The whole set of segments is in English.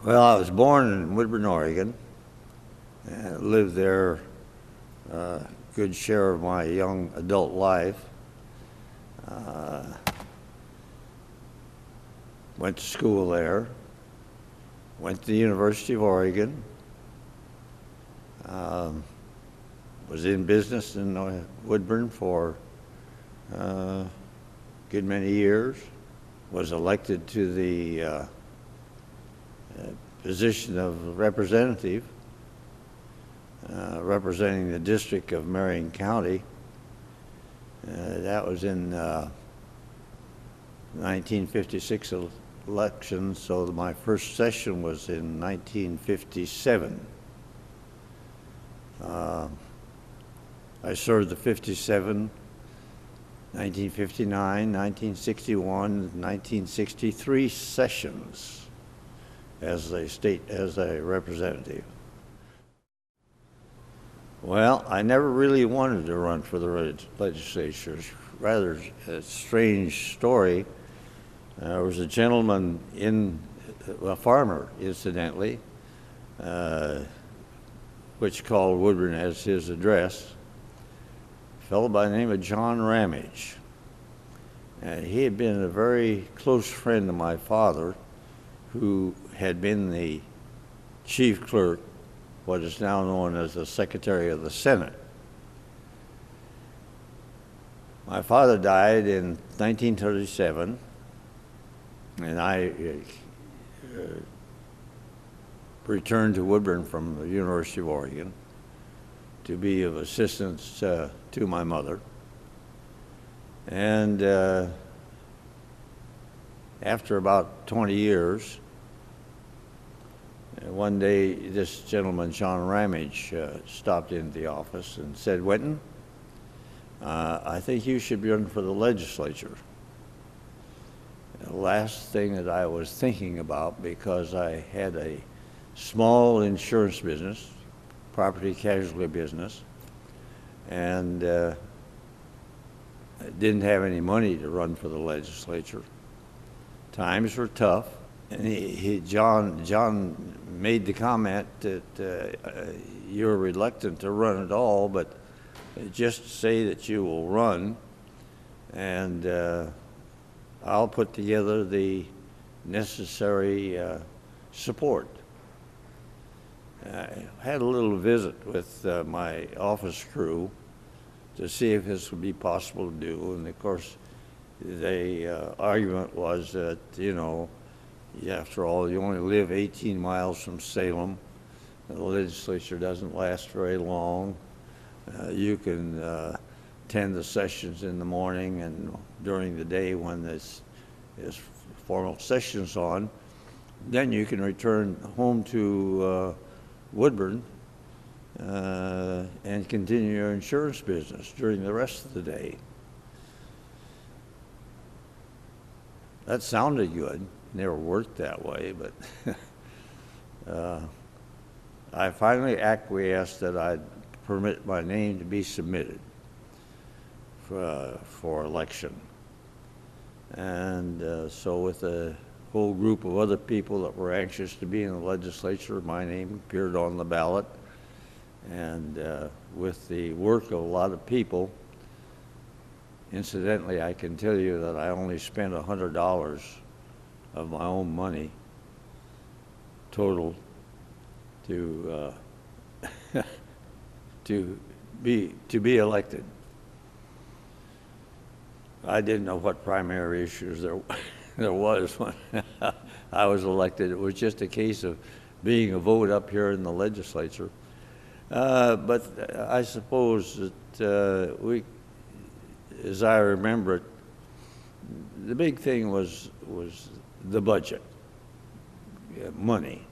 Well, I was born in Woodburn, Oregon, and lived there a good share of my young adult life. Uh, Went to school there, went to the University of Oregon, was in business in Woodburn for a good many years, was elected to the position of representative, representing the District of Marion County. That was in 1956 election, so my first session was in 1957. I served the 57, 1959, 1961, 1963 sessions as a representative. Well, I never really wanted to run for the legislature. It's rather a strange story. There was a gentleman a farmer, incidentally, which called Woodburn as his address, a fellow by the name of John Ramage. And he had been a very close friend of my father, who had been the chief clerk, what is now known as the Secretary of the Senate. My father died in 1937, and I returned to Woodburn from the University of Oregon to be of assistance to my mother. And after about 20 years, one day this gentleman, John Ramage, stopped into the office and said, "Winton, I think you should run for the legislature." The last thing that I was thinking about, because I had a small insurance business, property casualty business, and I didn't have any money to run for the legislature. Times were tough, and John made the comment that you're reluctant to run at all, but just say that you will run, and I'll put together the necessary support. I had a little visit with my office crew to see if this would be possible to do, and of course the argument was that, after all, you only live 18 miles from Salem. The legislature doesn't last very long. You can attend the sessions in the morning, and during the day when this formal session's on, then you can return home to Woodburn and continue your insurance business during the rest of the day. That sounded good. Never worked that way, but I finally acquiesced that I'd permit my name to be submitted for election. And so with a whole group of other people that were anxious to be in the legislature, my name appeared on the ballot. And with the work of a lot of people, incidentally, I can tell you that I only spent $100 of my own money total to be elected. I didn't know what primary issues there was when I was elected. It was just a case of being a vote up here in the legislature. But I suppose that as I remember it, the big thing was the budget, money,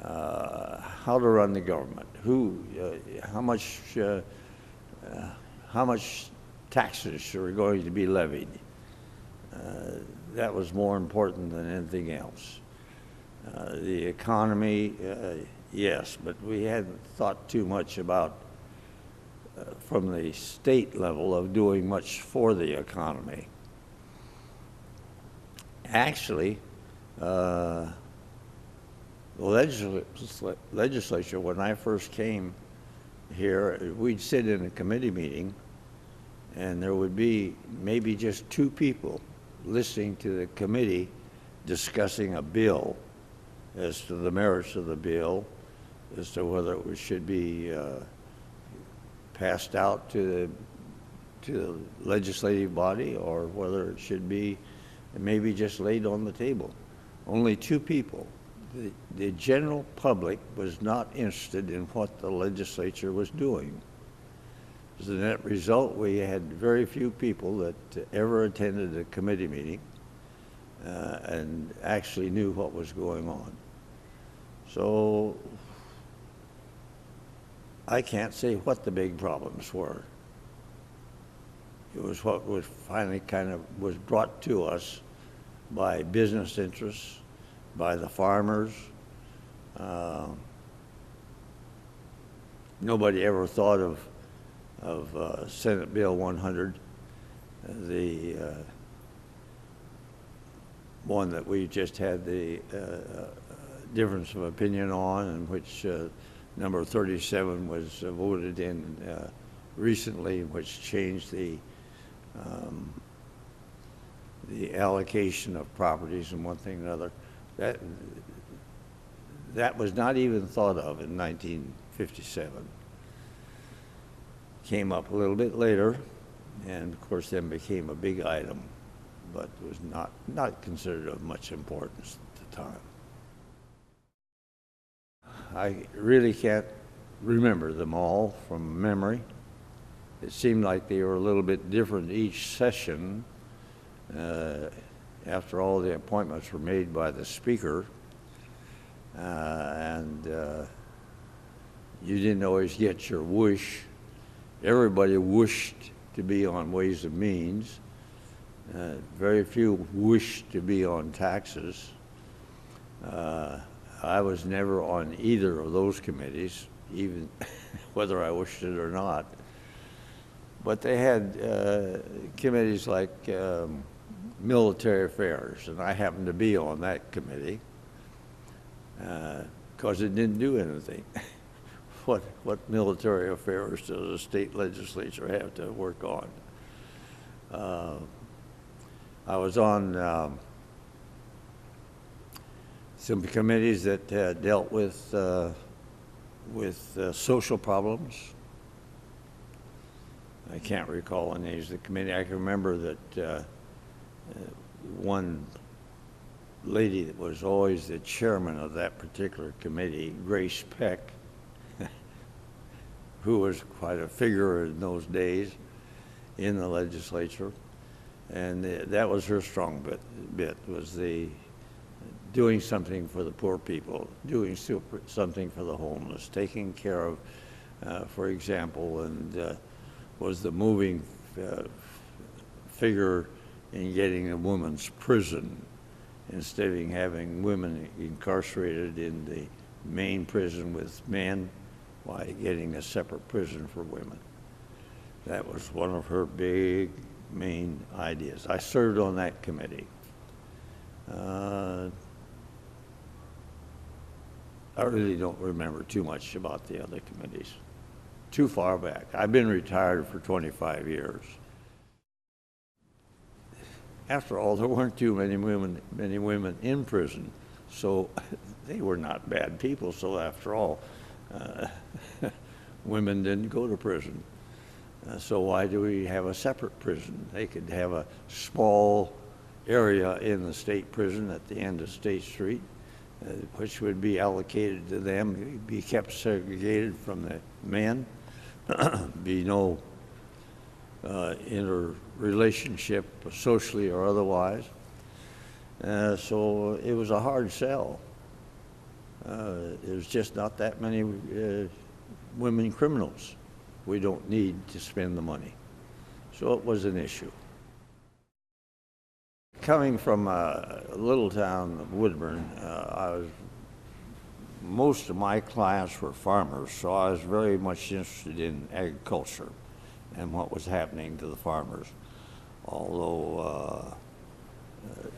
how to run the government, how much taxes are going to be levied. That was more important than anything else. The economy, yes, but we hadn't thought too much about, from the state level, of doing much for the economy. Actually, legislature, when I first came here, we'd sit in a committee meeting, and there would be maybe just two people listening to the committee discussing a bill as to the merits of the bill, as to whether it should be passed out to the legislative body or whether it should be maybe just laid on the table. Only two people. The general public was not interested in what the legislature was doing. As a net result, we had very few people that ever attended a committee meeting and actually knew what was going on. So I can't say what the big problems were. It was what was finally was brought to us by business interests, by the farmers. Nobody ever thought of Senate Bill 100, the one that we just had the difference of opinion on, and which number 37 was voted in recently, which changed the allocation of properties and one thing and another. That was not even thought of in 1957. Came up a little bit later, and of course then became a big item, but was not considered of much importance at the time. I really can't remember them all from memory. It seemed like they were a little bit different each session. After all the appointments were made by the speaker, and you didn't always get your wish. Everybody wished to be on Ways and Means. Very few wished to be on taxes. I was never on either of those committees, even whether I wished it or not. But they had committees like military affairs, and I happened to be on that committee because it didn't do anything. What military affairs does a state legislature have to work on? I was on some committees that dealt with social problems. I can't recall the names of the committee. I can remember that one lady that was always the chairman of that particular committee, Grace Peck, who was quite a figure in those days in the legislature, and that was her strong bit was the doing something for the poor people, doing something for the homeless, taking care of, for example, and was the moving figure in getting a women's prison instead of having women incarcerated in the main prison with men, by getting a separate prison for women. That was one of her big main ideas. I served on that committee. I really don't remember too much about the other committees. Too far back. I've been retired for 25 years. After all, there weren't too many women in prison, so they were not bad people. So after all, women didn't go to prison. So why do we have a separate prison? They could have a small area in the state prison at the end of State Street, which would be allocated to them, be kept segregated from the men, be no interrelationship socially or otherwise. So it was a hard sell. There's just not that many women criminals. We don't need to spend the money. So it was an issue. Coming from a little town of Woodburn, most of my clients were farmers, so I was very much interested in agriculture and what was happening to the farmers. Although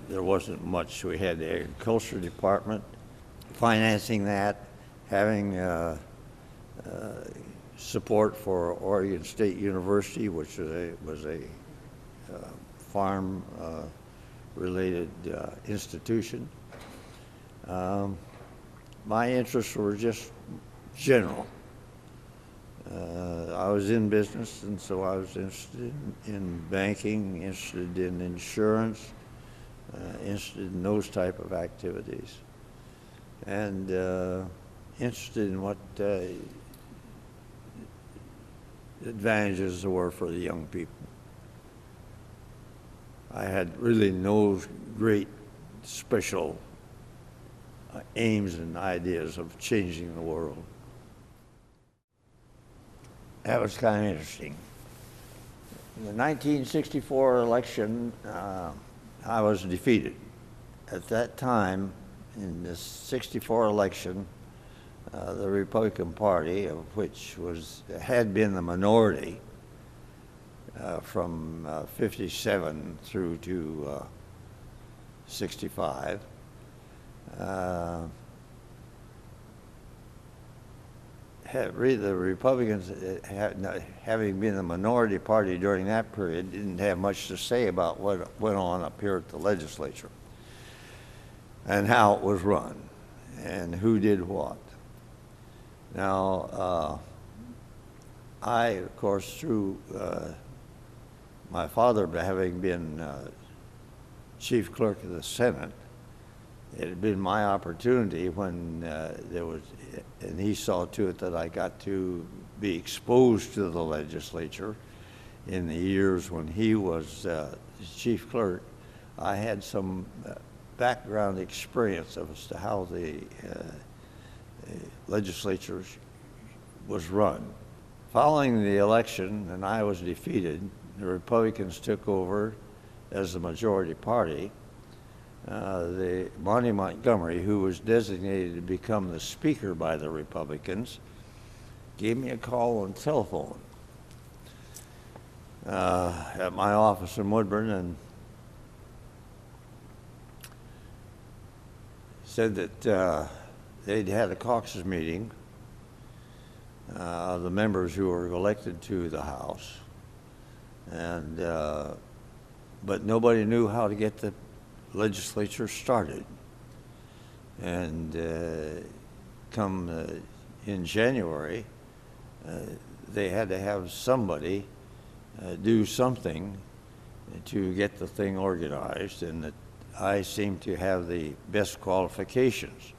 there wasn't much, we had the agriculture department, financing that, having support for Oregon State University, which was a farm-related institution. My interests were just general. I was in business, and so I was interested in banking, interested in insurance, interested in those type of activities, and interested in what advantages there were for the young people. I had really no great special aims and ideas of changing the world. That was kind of interesting. In the 1964 election, I was defeated. At that time, in the 64 election, the Republican Party, of which had been the minority from 57 through to 65, the Republicans, having been the minority party during that period, didn't have much to say about what went on up here at the legislature and how it was run and who did what. Now, I, of course, through my father having been chief clerk of the Senate, it had been my opportunity when there was, and he saw to it that I got to be exposed to the legislature in the years when he was chief clerk. I had some background experience as to how the legislature was run. Following the election, and I was defeated, the Republicans took over as the majority party. The Monty Montgomery, who was designated to become the speaker by the Republicans, gave me a call on telephone at my office in Woodburn and said that they'd had a caucus meeting of the members who were elected to the House, and but nobody knew how to get the legislature started. And come in January, they had to have somebody do something to get the thing organized, and that I seemed to have the best qualifications.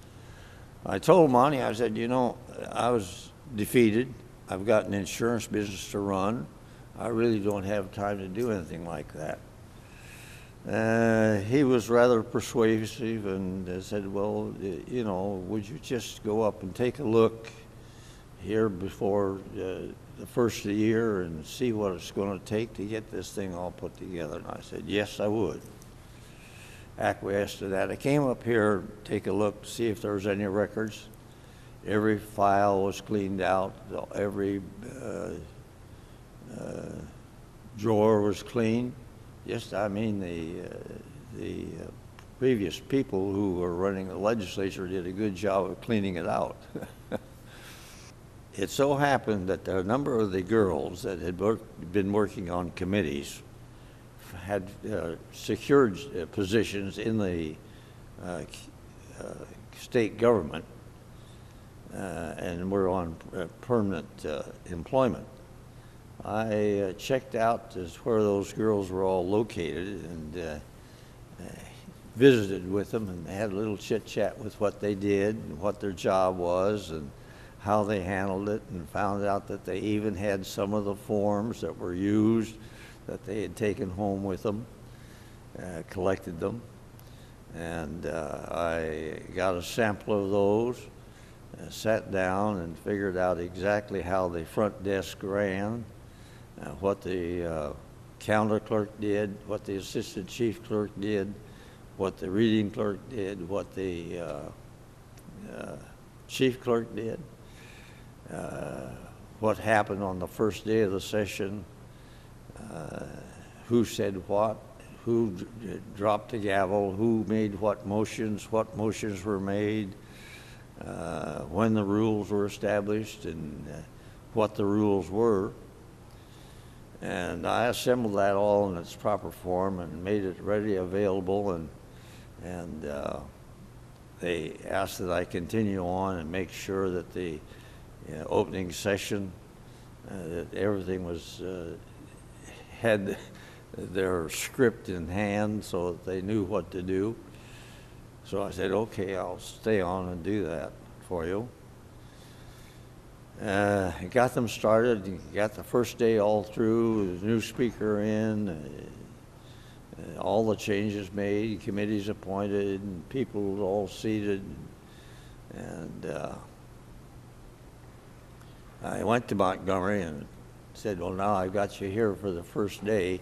I told Monty, I said, you know, I was defeated. I've got an insurance business to run. I really don't have time to do anything like that. He was rather persuasive and said, well, you know, would you just go up and take a look here before the first of the year and see what it's going to take to get this thing all put together? And I said, yes, I would. Acquiesced to that. I came up here, take a look, see if there was any records. Every file was cleaned out. Every drawer was cleaned. Just, I mean, the previous people who were running the legislature did a good job of cleaning it out. It so happened that a number of the girls that had been working on committees had secured positions in the state government and were on permanent employment. I checked out as where those girls were all located and visited with them and had a little chit-chat with what they did and what their job was and how they handled it, and found out that they even had some of the forms that were used that they had taken home with them, collected them, and I got a sample of those, sat down and figured out exactly how the front desk ran, what the counter clerk did, what the assistant chief clerk did, what the reading clerk did, what the chief clerk did, what happened on the first day of the session, who said what, who dropped the gavel, who made what motions were made, when the rules were established and what the rules were. And I assembled that all in its proper form and made it ready, available, and they asked that I continue on and make sure that the opening session, that everything was had their script in hand so that they knew what to do. So I said, okay, I'll stay on and do that for you. Got them started, got the first day all through, the new speaker in, all the changes made, committees appointed, and people all seated. And I went to Montgomery and said, well, now I've got you here for the first day.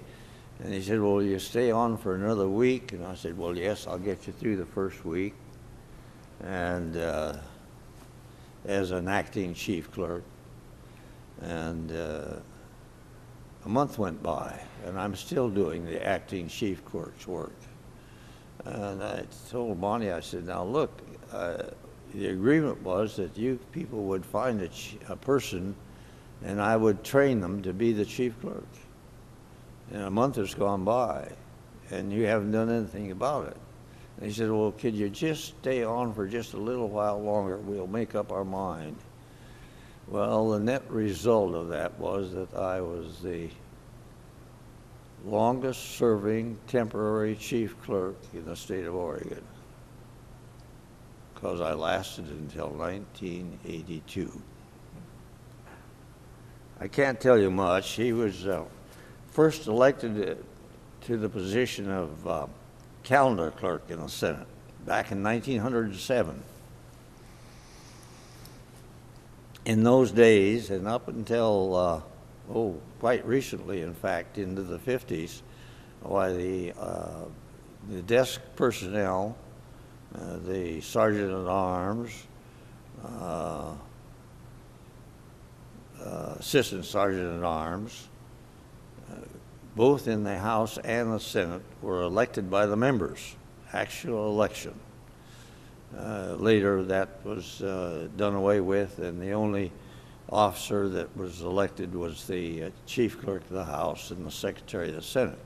And he said, well, will you stay on for another week? And I said, well, yes, I'll get you through the first week. And as an acting chief clerk. And a month went by, and I'm still doing the acting chief clerk's work. And I told Bonnie, I said, now look, the agreement was that you people would find a person and I would train them to be the chief clerk. And a month has gone by, and you haven't done anything about it. And he said, well, could you just stay on for just a little while longer? We'll make up our mind. Well, the net result of that was that I was the longest serving temporary chief clerk in the state of Oregon, because I lasted until 1982. I can't tell you much. He was first elected to the position of calendar clerk in the Senate back in 1907. In those days, and up until, quite recently, in fact, into the 50s, why the desk personnel, the sergeant at arms, assistant sergeant at arms, both in the House and the Senate, were elected by the members, actual election. Later, that was done away with, and the only officer that was elected was the chief clerk of the House and the secretary of the Senate.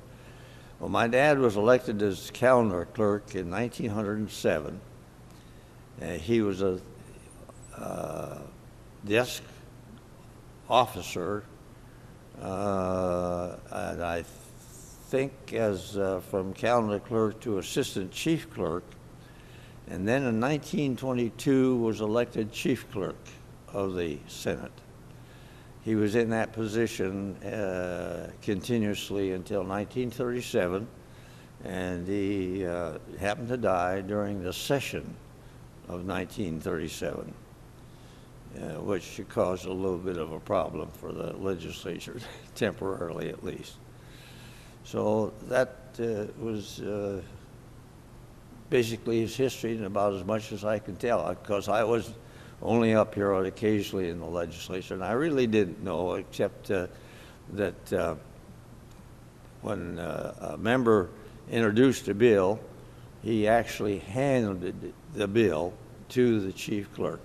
Well, my dad was elected as calendar clerk in 1907. He was a desk officer, and I think as from calendar clerk to assistant chief clerk, and then in 1922 was elected chief clerk of the Senate. He was in that position continuously until 1937, and he happened to die during the session of 1937, which caused a little bit of a problem for the legislature, temporarily at least. So that was basically his history, and about as much as I can tell, because I was only up here occasionally in the legislature, and I really didn't know, except that when a member introduced a bill, he actually handed the bill to the chief clerk,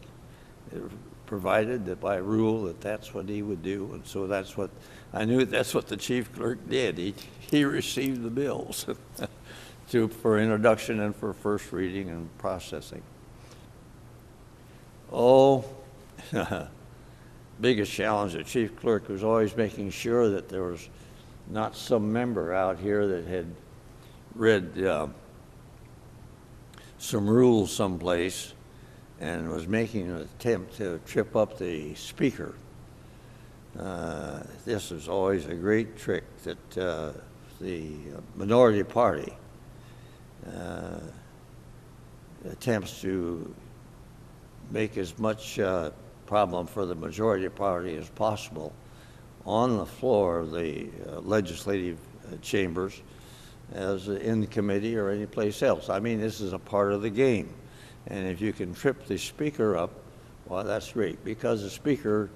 provided that by rule that that's what he would do, and so that's what I knew. That's what the chief clerk did. He received the bills for introduction and for first reading and processing. Oh, biggest challenge the chief clerk was always making sure that there was not some member out here that had read some rules someplace and was making an attempt to trip up the speaker. This is always a great trick that the minority party attempts to make as much problem for the majority party as possible on the floor of the legislative chambers as in the committee or any place else. I mean, this is a part of the game. And if you can trip the speaker up, well, that's great, because the speaker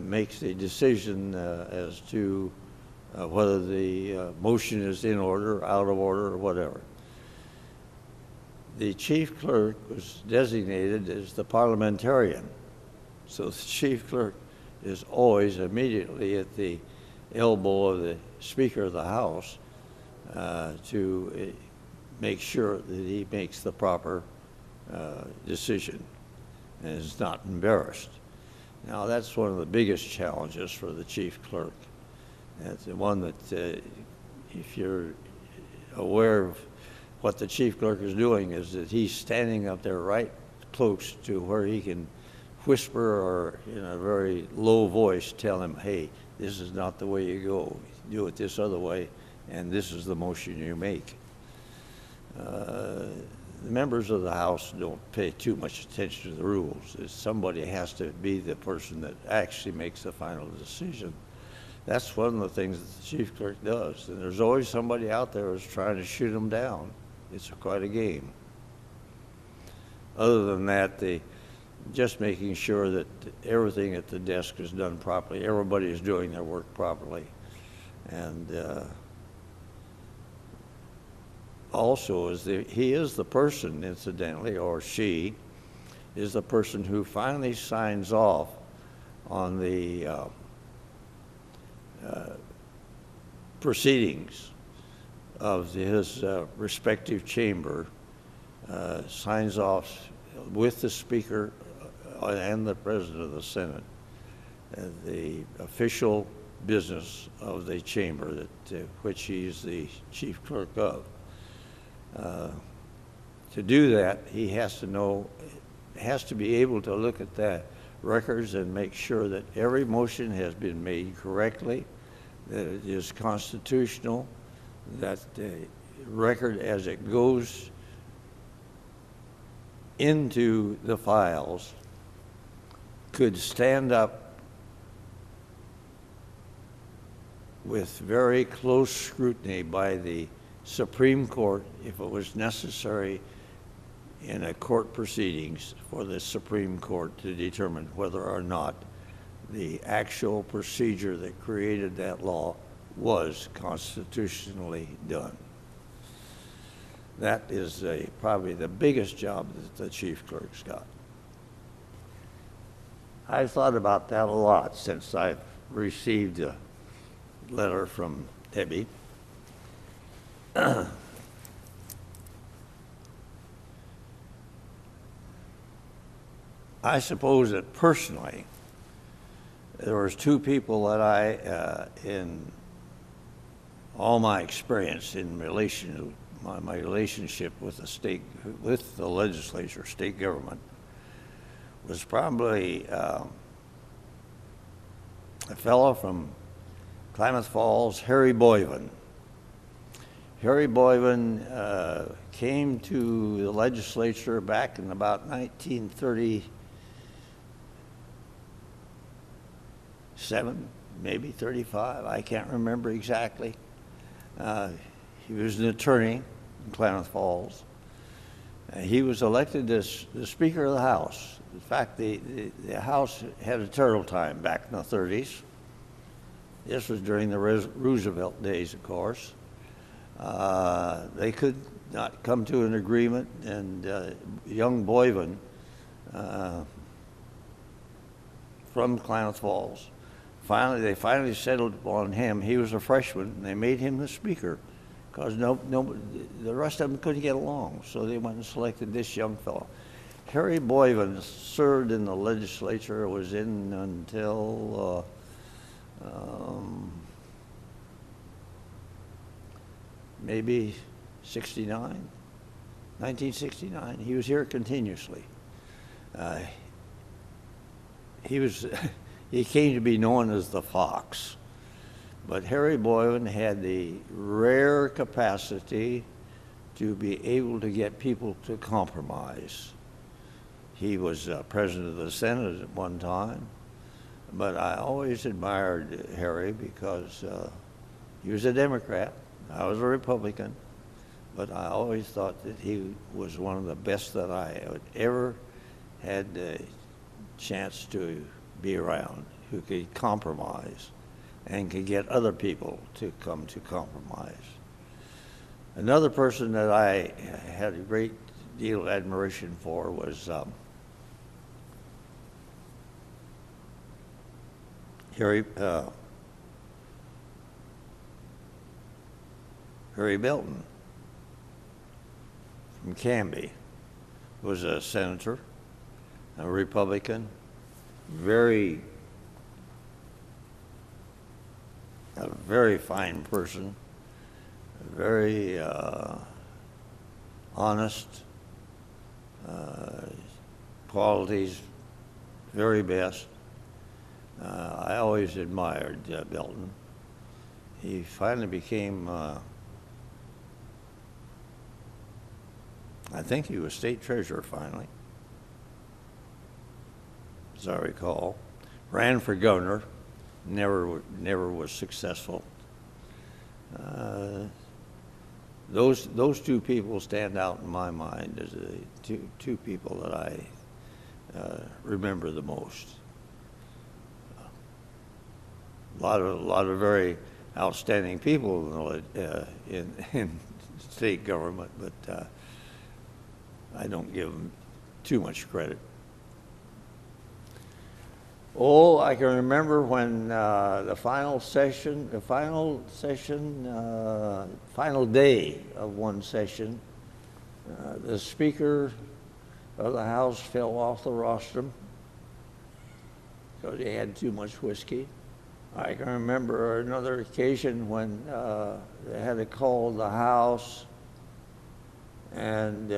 makes the decision as to whether the motion is in order, out of order, or whatever. the chief clerk was designated as the parliamentarian. So the chief clerk is always immediately at the elbow of the Speaker of the House to make sure that he makes the proper decision and is not embarrassed. Now, that's one of the biggest challenges for the chief clerk. It's the one that, if you're aware of what the chief clerk is doing, is that he's standing up there right close to where he can whisper or in a very low voice tell him, hey, this is not the way you go. Do it this other way, and this is the motion you make. The members of the House don't pay too much attention to the rules. Somebody has to be the person that actually makes the final decision. That's one of the things that the chief clerk does. And there's always somebody out there who's trying to shoot him down. It's quite a game. Other than that, just making sure that everything at the desk is done properly. Everybody is doing their work properly. And also, he is the person, incidentally, or she, is the person who finally signs off on the proceedings of his respective chamber, signs off with the Speaker and the President of the Senate, the official business of the chamber which he's the chief clerk of. To do that, he has to be able to look at the records and make sure that every motion has been made correctly, that it is constitutional, that the record as it goes into the files could stand up with very close scrutiny by the Supreme Court if it was necessary in a court proceedings for the Supreme Court to determine whether or not the actual procedure that created that law was constitutionally done. That is probably the biggest job that the chief clerk's got. I've thought about that a lot since I've received a letter from Debbie. I suppose that personally, there was two people that I, in all my experience in relation to my relationship with the legislature, state government, was probably a fellow from Klamath Falls, Harry Boyven. Harry Boyven came to the legislature back in about 1937, maybe 35, I can't remember exactly. He was an attorney in Klamath Falls. He was elected as the Speaker of the House. In fact, the House had a terrible time back in the 30s. This was during the Roosevelt days, of course. They could not come to an agreement, and young Boyven from Klamath Falls, they finally settled on him. He was a freshman, and they made him the Speaker because the rest of them couldn't get along, so they went and selected this young fellow. Harry Boyven served in the legislature, was in until maybe 1969. He was here continuously. He came to be known as the Fox. But Harry Boyven had the rare capacity to be able to get people to compromise. He was president of the Senate at one time, but I always admired Harry because he was a Democrat. I was a Republican, but I always thought that he was one of the best that I had ever had the chance to be around, who could compromise and could get other people to come to compromise. Another person that I had a great deal of admiration for was Harry Belton from Canby, was a senator, a Republican, a very fine person, very honest, qualities, very best. I always admired Belton. He finally became, I think he was state treasurer finally, as I recall. Ran for governor, never was successful. Those two people stand out in my mind as the two people that I remember the most. A lot of very outstanding people in state government, but I don't give them too much credit. Oh, I can remember when the final day of one session, the Speaker of the House fell off the rostrum because he had too much whiskey. I can remember another occasion when they had to call the House, and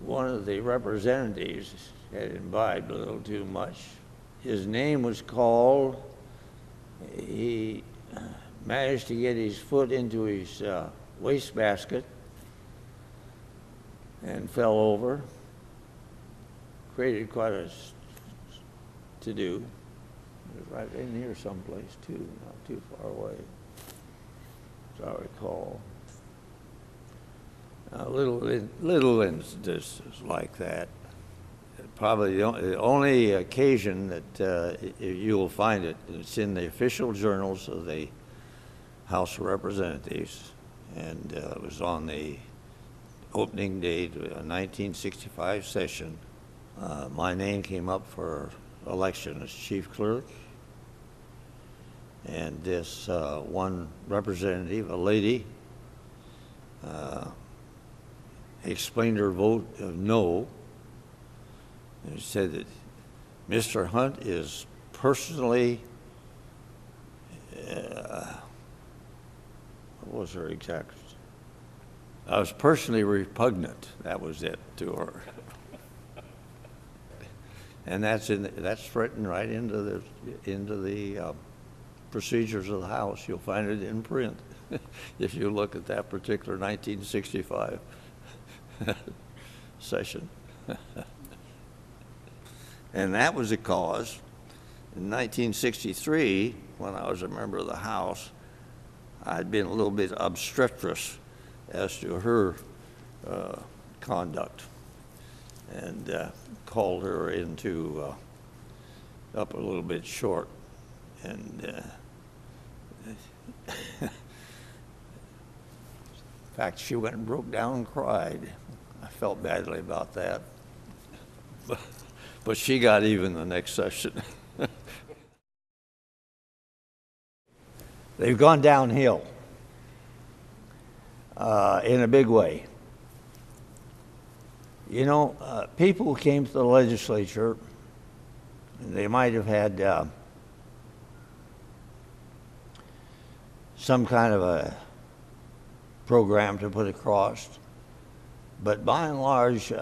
one of the representatives had imbibed a little too much. His name was called. He managed to get his foot into his wastebasket and fell over. Created quite a to-do. It was right in here someplace too, not too far away, as I recall. Little instances like that. Probably the only occasion that you'll find it, it's in the official journals of the House of Representatives, and it was on the opening day to a 1965 session. My name came up for election as chief clerk, and this one representative, a lady, explained her vote of no, and said that Mr. Hunt is personally, what was her exact? I was personally repugnant. That was it to her. And that's written right into the procedures of the House. You'll find it in print if you look at that particular 1965 session. And that was the cause. In 1963, when I was a member of the House, I'd been a little bit obstreperous as to her conduct, and called her into up a little bit short, and in fact, she went and broke down and cried. I felt badly about that, but she got even the next session. They've gone downhill in a big way. You know, people who came to the legislature, they might have had some kind of a program to put across, but by and large,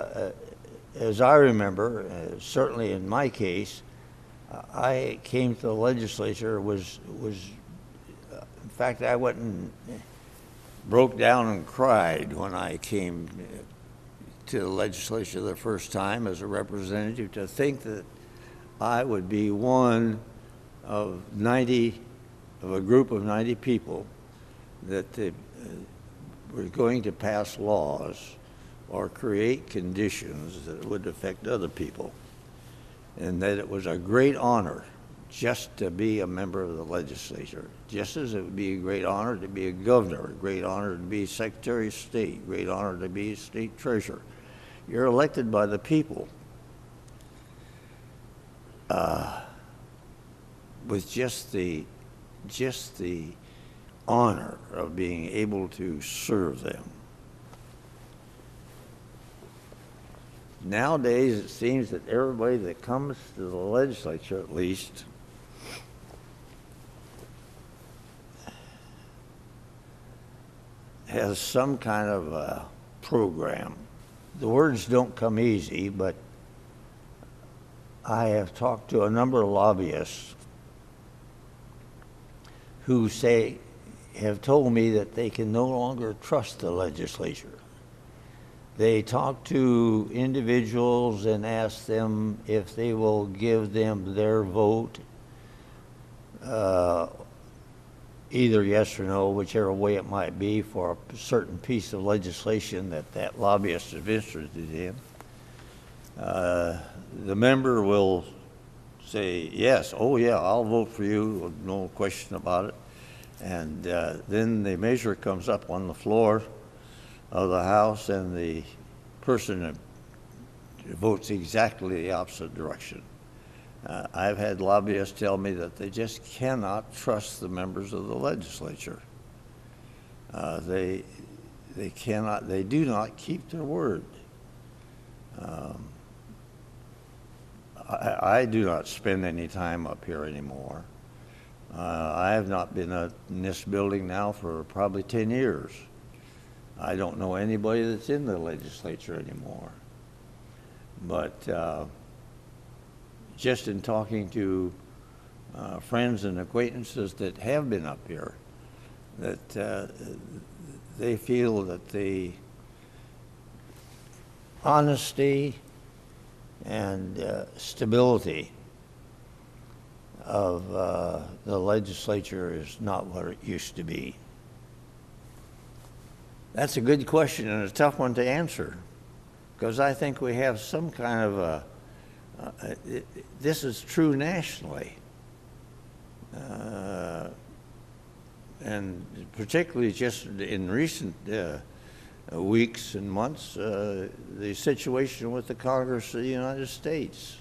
as I remember, certainly in my case, I came to the legislature in fact, I went and broke down and cried when I came to the legislature the first time as a representative, to think that I would be one of a group of 90 people that were going to pass laws or create conditions that would affect other people, and that it was a great honor just to be a member of the legislature, just as it would be a great honor to be a governor, a great honor to be Secretary of State, a great honor to be a state treasurer. You're elected by the people with just the honor of being able to serve them. Nowadays, it seems that everybody that comes to the legislature, at least, has some kind of a program. The words don't come easy, but I have talked to a number of lobbyists who have told me that they can no longer trust the legislature. They talk to individuals and ask them if they will give them their vote, either yes or no, whichever way it might be, for a certain piece of legislation that lobbyist is interested in. The member will say, yes, oh yeah, I'll vote for you, no question about it. And then the measure comes up on the floor of the House, and the person votes exactly the opposite direction. I've had lobbyists tell me that they just cannot trust the members of the legislature. They do not keep their word. I do not spend any time up here anymore. I have not been in this building now for probably 10 years. I don't know anybody that's in the legislature anymore. But just in talking to friends and acquaintances that have been up here, that they feel that the honesty and stability of the legislature is not what it used to be. That's a good question and a tough one to answer, because I think we have some kind of this is true nationally, and particularly just in recent weeks and months, the situation with the Congress of the United States.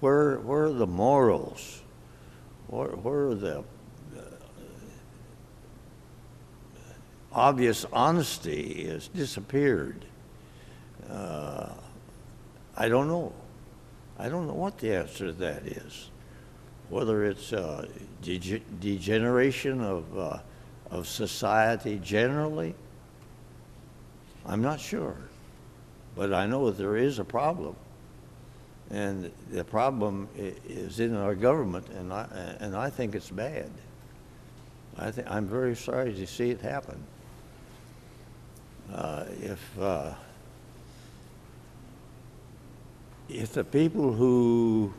Where are the morals? Where are the obvious honesty has disappeared? I don't know. I don't know what the answer to that is. Whether it's degeneration of society generally, I'm not sure. But I know that there is a problem. And the problem is in our government, and I think it's bad. I'm very sorry to see it happen. If the people who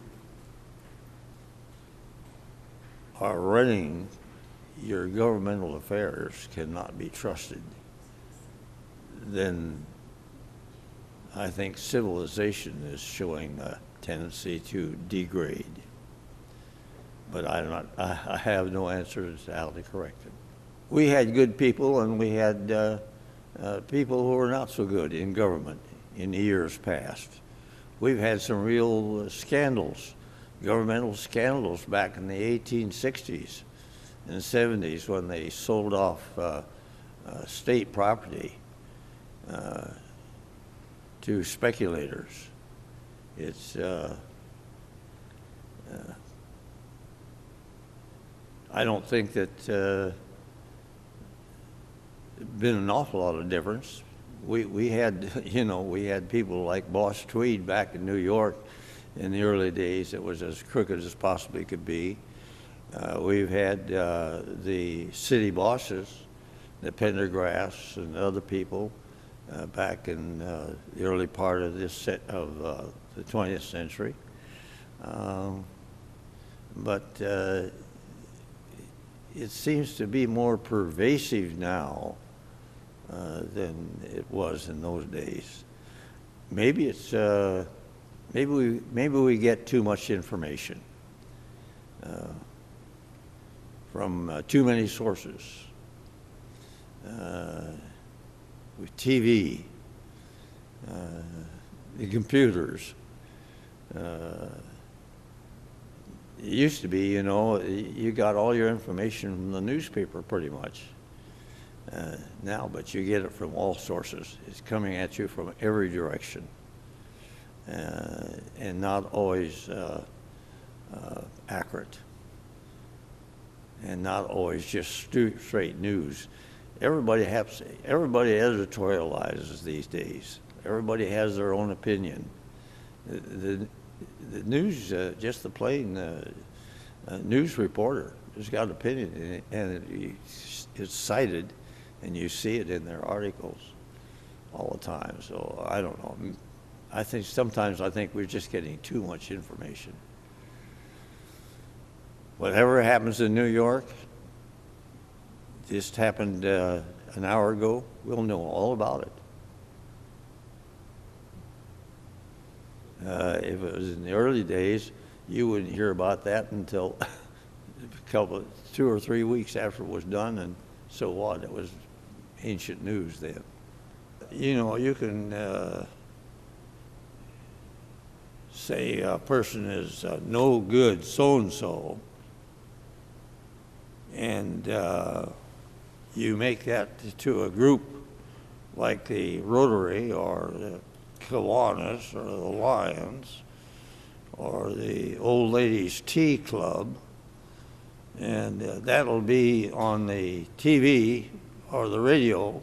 are running your governmental affairs cannot be trusted, then I think civilization is showing a tendency to degrade. But I have no answer as to how to correct it. We had good people, and we had people who were not so good in government in years past. We've had some real scandals, governmental scandals back in the 1860s and 70s when they sold off state property to speculators. It's I don't think that been an awful lot of difference. We had we had people like Boss Tweed back in New York in the early days that was as crooked as possibly could be. We've had the city bosses, the Pendergrass and other people back in the early part of this of the 20th century. But it seems to be more pervasive now than it was in those days. Maybe it's maybe we get too much information from too many sources. With TV the computers. It used to be, you know, you got all your information from the newspaper pretty much. Now, but you get it from all sources. It's coming at you from every direction, and not always accurate, and not always just straight news. Everybody editorializes these days. Everybody has their own opinion. The news, just the plain news reporter has got an opinion, and it's cited, and you see it in their articles all the time. So I don't know. Sometimes I think we're just getting too much information. Whatever happens in New York, just happened an hour ago, we'll know all about it. If it was in the early days, you wouldn't hear about that until 2 or 3 weeks after it was done, and so what? It was ancient news then. You know, you can say a person is no good so-and-so, and you make that to a group like the Rotary or the Kiwanis or the Lions or the Old Ladies Tea Club, and that'll be on the TV or the radio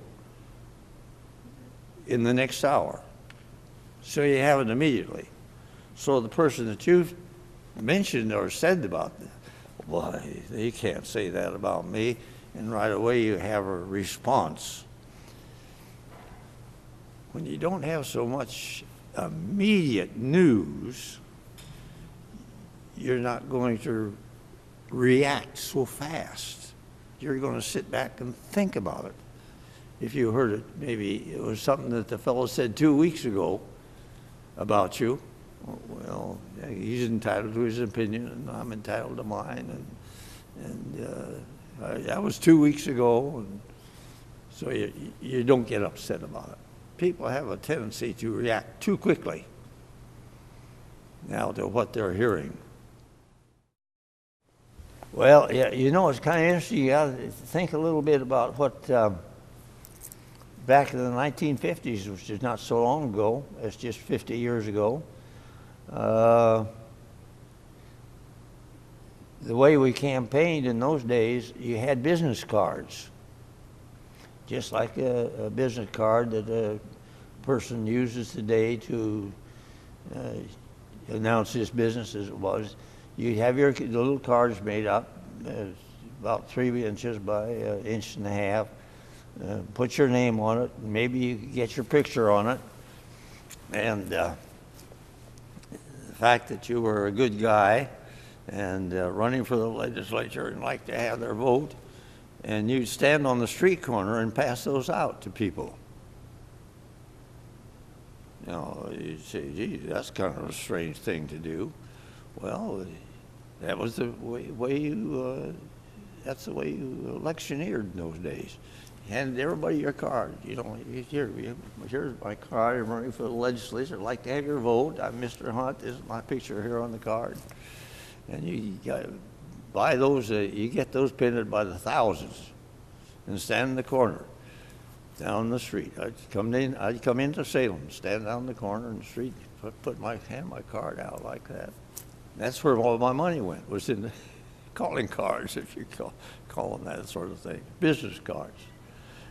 in the next hour. So you have it immediately. So the person that you've mentioned or said about that, well, they can't say that about me, and right away you have a response. When you don't have so much immediate news, you're not going to react so fast. You're going to sit back and think about it. If you heard it, maybe it was something that the fellow said 2 weeks ago about you. Well, he's entitled to his opinion, and I'm entitled to mine. And that was 2 weeks ago, and so you don't get upset about it. People have a tendency to react too quickly now to what they're hearing. Well, yeah, you know, it's kind of interesting. You got to think a little bit about what back in the 1950s, which is not so long ago, it's just 50 years ago. The way we campaigned in those days, you had business cards, just like a business card that a person uses today to announce his business as it was. You have the little cards made up, about 3 inches by an inch and a half. Put your name on it. Maybe you get your picture on it. And the fact that you were a good guy and running for the legislature and like to have their vote, and you'd stand on the street corner and pass those out to people. You know, you'd say, gee, that's kind of a strange thing to do. Well, that was the way you, that's the way you electioneered in those days. You handed everybody your card. You know, here's my card. I'm running for the legislature. I'd like to have your vote. I'm Mr. Hunt. This is my picture here on the card. And you got buy those. You get those printed by the thousands, and stand in the corner, down the street. I'd come into Salem, stand down the corner in the street, hand my card out like that. That's where all my money went, was in the calling cards, if you call them that sort of thing, business cards.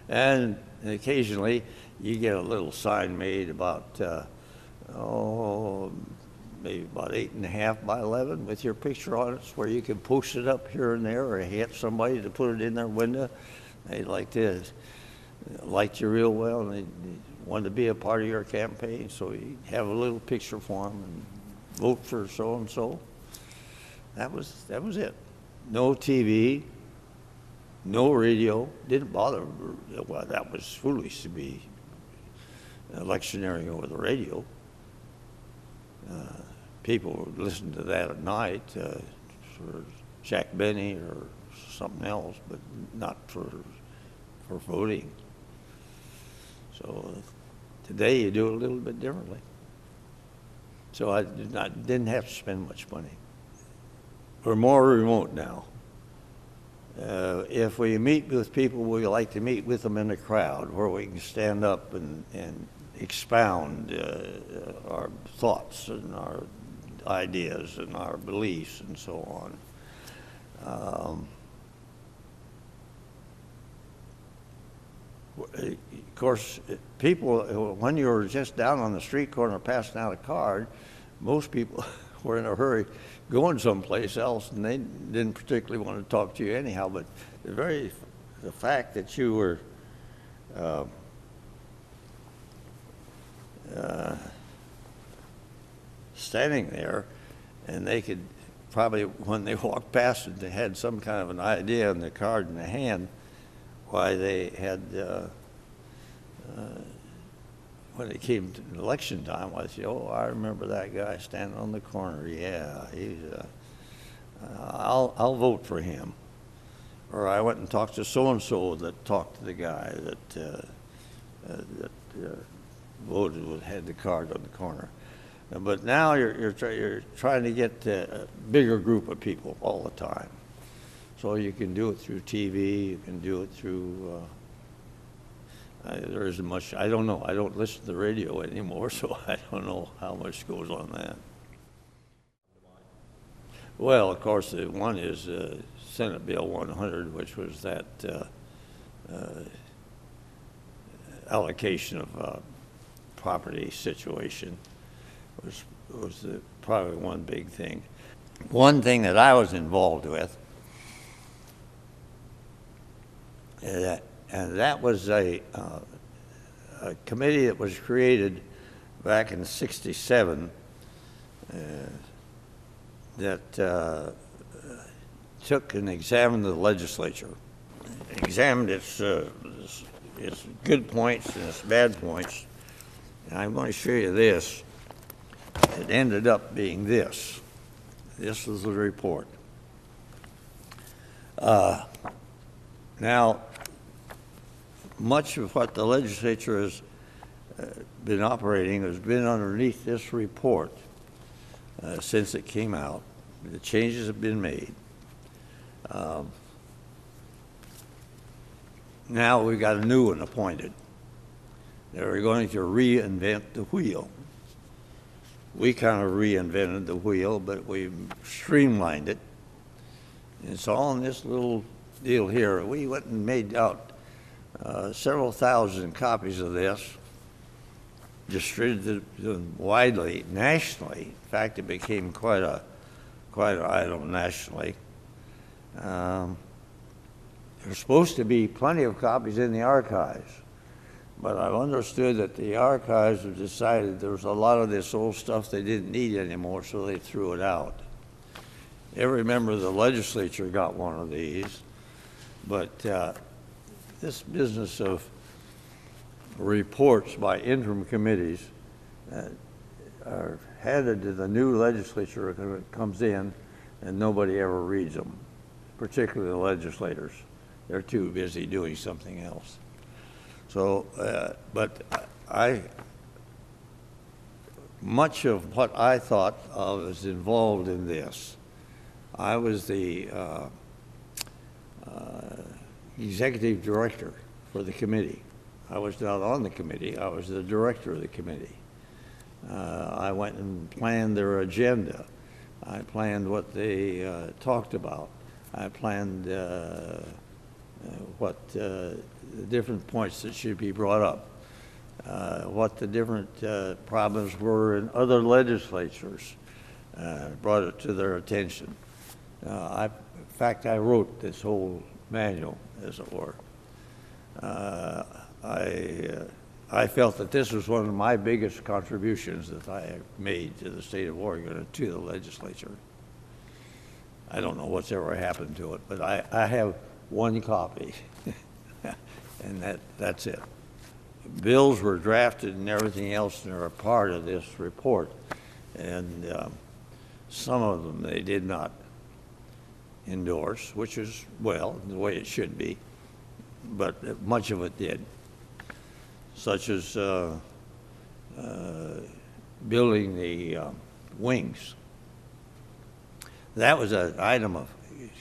And occasionally you get a little sign made about, maybe about 8.5 by 11 with your picture on it, where you can post it up here and there, or get somebody to put it in their window. They liked you real well, and they wanted to be a part of your campaign, so you have a little picture for them and vote for so-and-so. That was it. No TV, no radio. Didn't bother. Well, that was foolish to be electioneering over the radio. People would listen to that at night for Jack Benny or something else, but not for voting. So Today, you do it a little bit differently. So I didn't have to spend much money. We're more remote now. If we meet with people, we like to meet with them in a crowd where we can stand up and expound our thoughts and our ideas and our beliefs and so on. Of course, people, when you were just down on the street corner passing out a card, most people were in a hurry going someplace else, and they didn't particularly want to talk to you anyhow. But the fact that you were standing there, and they could probably, when they walked past it, they had some kind of an idea and the card in the hand, why they had, when it came to election time, I said, oh, I remember that guy standing on the corner. Yeah, he's, I'll vote for him. Or I went and talked to so-and-so that talked to the guy that voted, had the card on the corner. But now you're trying to get a bigger group of people all the time. So you can do it through TV, you can do it through, there isn't much, I don't know. I don't listen to the radio anymore, so I don't know how much goes on that. Well, of course, one is Senate Bill 100, which was that allocation of property situation. Was probably one big thing. One thing that I was involved with, and that was a committee that was created back in '67 that took and examined the legislature, examined its good points and its bad points. And I'm going to show you this. It ended up being this. This is the report. Now, much of what the legislature has been operating has been underneath this report since it came out. The changes have been made. Now we've got a new one appointed. They're going to reinvent the wheel. We kind of reinvented the wheel, but we streamlined it. And it's all in this little deal here. We went and made out several thousand copies of this, distributed them widely, nationally. In fact, it became quite an item nationally. There's supposed to be plenty of copies in the archives. But I've understood that the archives have decided there was a lot of this old stuff they didn't need anymore, so they threw it out. Every member of the legislature got one of these, but this business of reports by interim committees are handed to the new legislature when it comes in, and nobody ever reads them, particularly the legislators. They're too busy doing something else. So, but much of what I thought of was involved in this. I was the executive director for the committee. I was not on the committee, I was the director of the committee. I went and planned their agenda. I planned what they talked about. I planned what the different points that should be brought up, what the different problems were in other legislatures, brought it to their attention. In fact, I wrote this whole manual, as it were. I felt that this was one of my biggest contributions that I made to the state of Oregon and to the legislature. I don't know what's ever happened to it, but I have one copy, and that's it. Bills were drafted and everything else, and they're a part of this report. And some of them they did not endorse, which is, well, the way it should be, but much of it did. Such as building the wings. That was an item of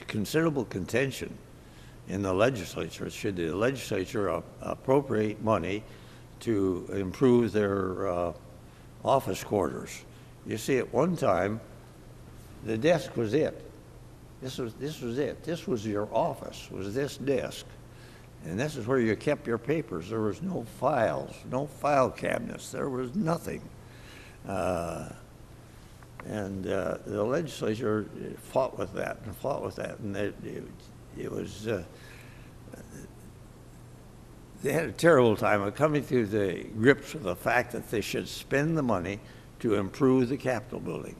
considerable contention in the legislature. Should the legislature appropriate money to improve their office quarters? You see, at one time, the desk was it. This was it. This was your office, was this desk. And this is where you kept your papers. There was no files, no file cabinets. There was nothing. And the legislature fought with that and fought with that. And it was, they had a terrible time of coming to the grips with the fact that they should spend the money to improve the Capitol building.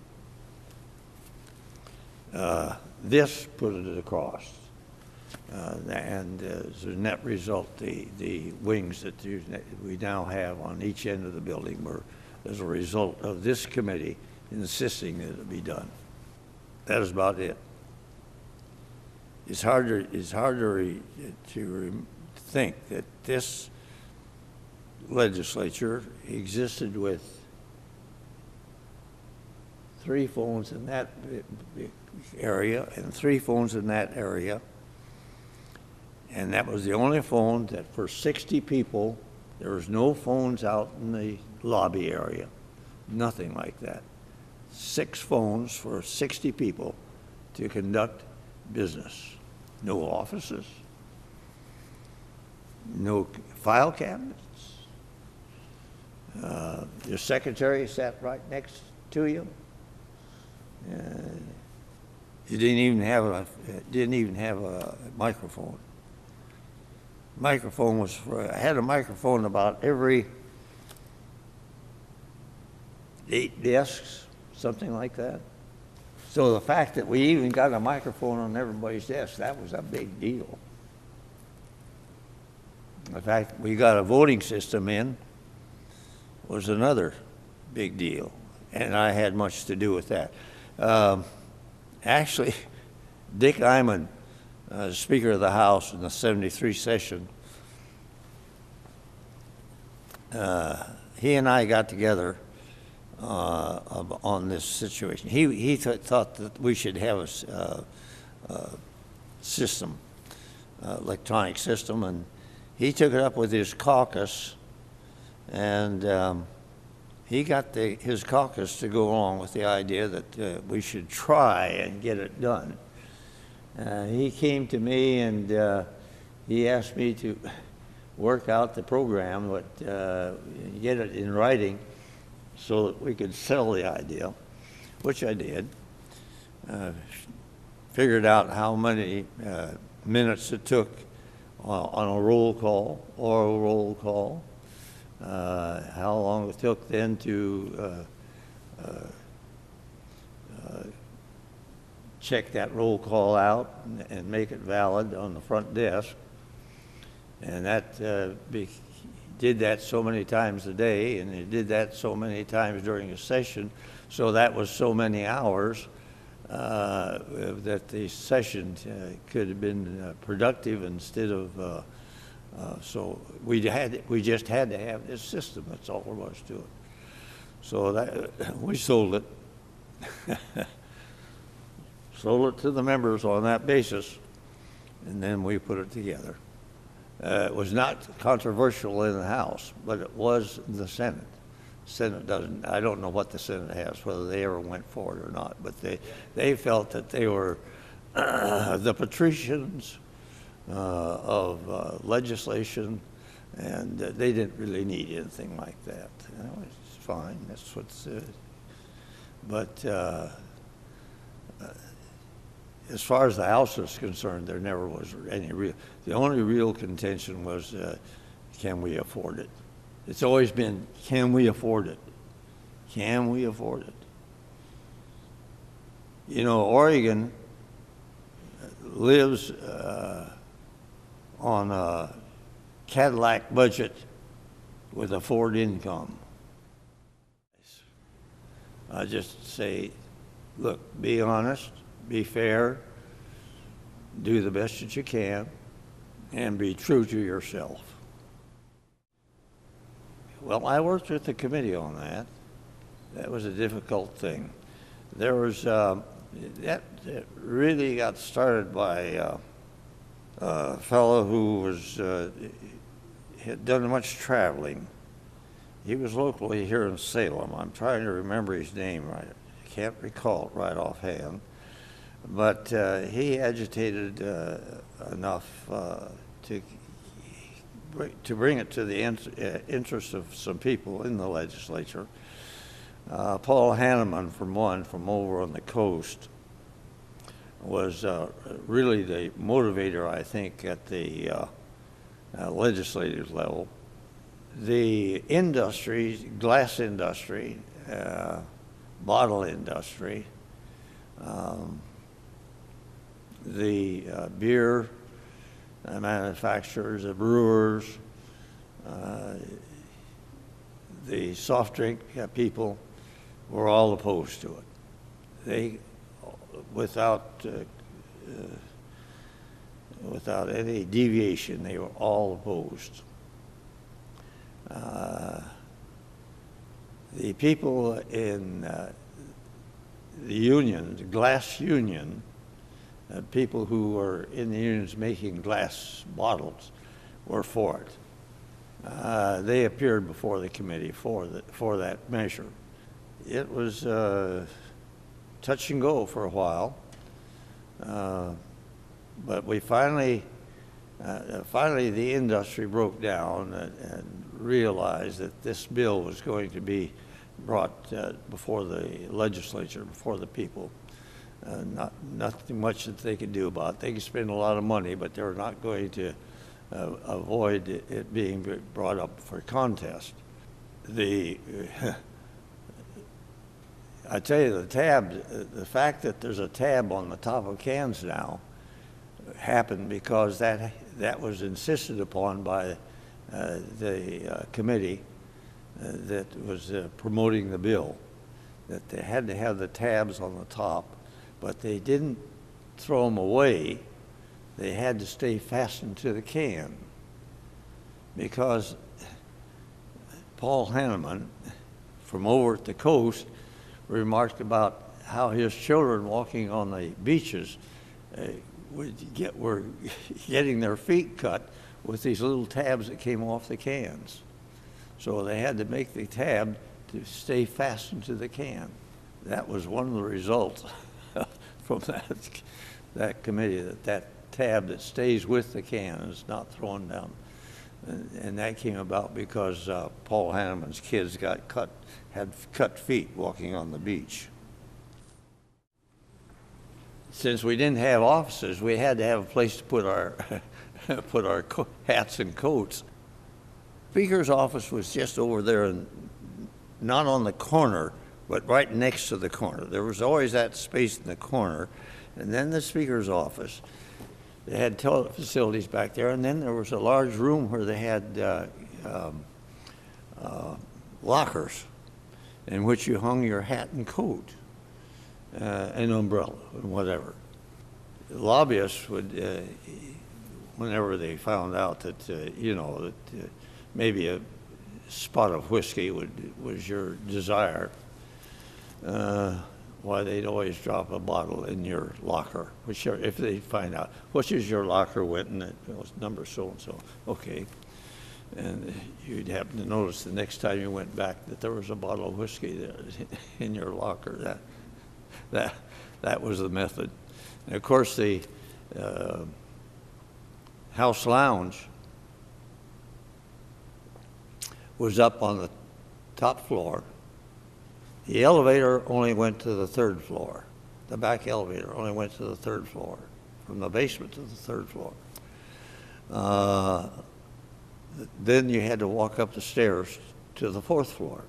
This put it across. And as a net result, the wings that we now have on each end of the building were as a result of this committee insisting that it be done. That is about it. It's hard to think that this legislature existed with 3 phones in that area and 3 phones in that area. And that was the only phone that for 60 people, there was no phones out in the lobby area, nothing like that. 6 phones for 60 people to conduct business. No offices, no file cabinets. Your secretary sat right next to you. You didn't even have a microphone. Microphone was I had a microphone about every 8 desks, something like that. So the fact that we even got a microphone on everybody's desk, that was a big deal. The fact we got a voting system in was another big deal, and I had much to do with that. Actually, Dick Hyman, Speaker of the House in the 73 session, he and I got together on this situation. He thought that we should have a system, electronic system, and he took it up with his caucus, and he got his caucus to go along with the idea that we should try and get it done. He came to me and he asked me to work out the program, get it in writing so that we could sell the idea, which I did. Figured out how many minutes it took on a roll call, oral roll call, how long it took then to check that roll call out and make it valid on the front desk. And that did that so many times a day, and it did that so many times during a session. So that was so many hours that the session could have been productive instead of. So we just had to have this system. That's all there was to it. So that we sold it. Sold it to the members on that basis, and then we put it together. It was not controversial in the House, but it was in the Senate. Senate doesn't, I don't know what the Senate has, whether they ever went for it or not, but they felt that they were the patricians of legislation, and they didn't really need anything like that. You know, it's fine, that's what's, but as far as the House is concerned, there never was any real, the only real contention was, can we afford it? It's always been, can we afford it? Can we afford it? You know, Oregon lives on a Cadillac budget with a Ford income. I just say, look, be honest, be fair, do the best that you can, and be true to yourself. Well, I worked with the committee on that. That was a difficult thing. There was, that really got started by a fellow who had done much traveling. He was locally here in Salem. I'm trying to remember his name right. I can't recall it right offhand. But he agitated enough to bring it to the interest of some people in the legislature. Paul Hanneman, from over on the coast, was really the motivator, I think, at the legislative level. The industry, glass industry, bottle industry, the beer manufacturers, the brewers, the soft drink people were all opposed to it. They, without any deviation, they were all opposed. The people in the union, the glass union, people who were in the unions making glass bottles were for it. They appeared before the committee for that measure. It was touch and go for a while, but we finally the industry broke down and realized that this bill was going to be brought before the legislature, before the people. Nothing much that they could do about it. They could spend a lot of money, but they were not going to avoid it being brought up for contest. I tell you, the fact that there's a tab on the top of cans now happened because that was insisted upon by the committee that was promoting the bill, that they had to have the tabs on the top, but they didn't throw them away. They had to stay fastened to the can because Paul Hanneman from over at the coast remarked about how his children walking on the beaches were getting their feet cut with these little tabs that came off the cans. So they had to make the tab to stay fastened to the can. That was one of the results from that committee, that tab that stays with the can is not thrown down. And that came about because Paul Hanneman's kids had cut feet walking on the beach. Since we didn't have offices, we had to have a place to put our hats and coats. Speaker's office was just over there, and not on the corner, but right next to the corner. There was always that space in the corner, and then the Speaker's office. They had toilet facilities back there, and then there was a large room where they had lockers in which you hung your hat and coat, an umbrella, and whatever. The lobbyists would, whenever they found out that, that maybe a spot of whiskey was your desire, why they'd always drop a bottle in your locker, if they find out, which is your locker, Winton, it was number so-and-so, okay. And you'd happen to notice the next time you went back that there was a bottle of whiskey there in your locker. That was the method. And of course, the House Lounge was up on the top floor. The elevator only went to the third floor. The back elevator only went to the third floor, from the basement to the third floor. Then you had to walk up the stairs to the fourth floor.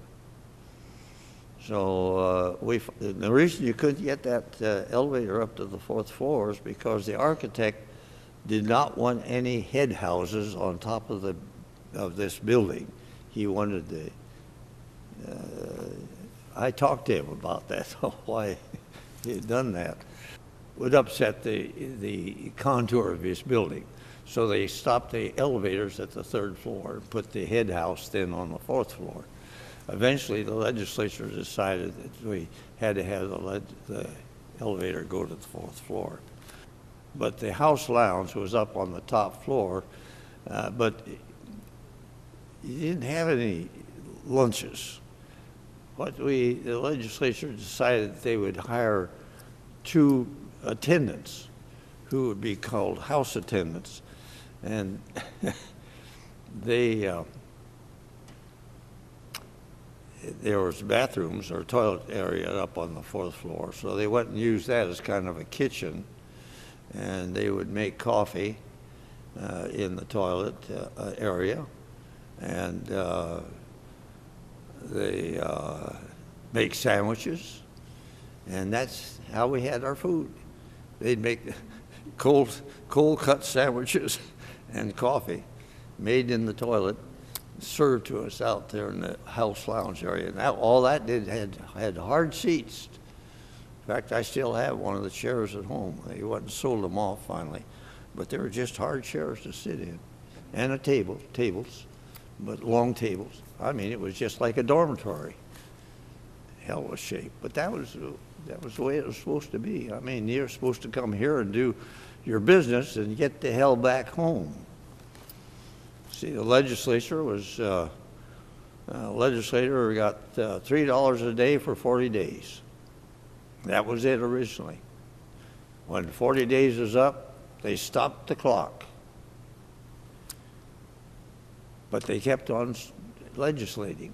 So the reason you couldn't get that elevator up to the fourth floor is because the architect did not want any head houses on top of this building. He wanted the. I talked to him about that, why he had done that. Would upset the contour of his building. So they stopped the elevators at the 3rd floor and put the head house then on the 4th floor. Eventually, the legislature decided that we had to have the elevator go to the 4th floor. But the house lounge was up on the top floor, but you didn't have any lunches. The legislature decided that they would hire 2 attendants who would be called house attendants. And there was bathrooms or toilet area up on the 4th floor, so they went and used that as kind of a kitchen, and they would make coffee in the toilet area, and they make sandwiches, and that's how we had our food. They'd make cold cut sandwiches and coffee made in the toilet, served to us out there in the house lounge area. Now, all that had hard seats. In fact, I still have one of the chairs at home. They went and sold them off finally, but they were just hard chairs to sit in, and tables, but long tables. I mean, it was just like a dormitory. Hell of a shape, but that was the way it was supposed to be. I mean, you're supposed to come here and do your business and get the hell back home. See, the legislature legislator got $3 a day for 40 days. That was it originally. When 40 days is up, they stopped the clock. But they kept on legislating.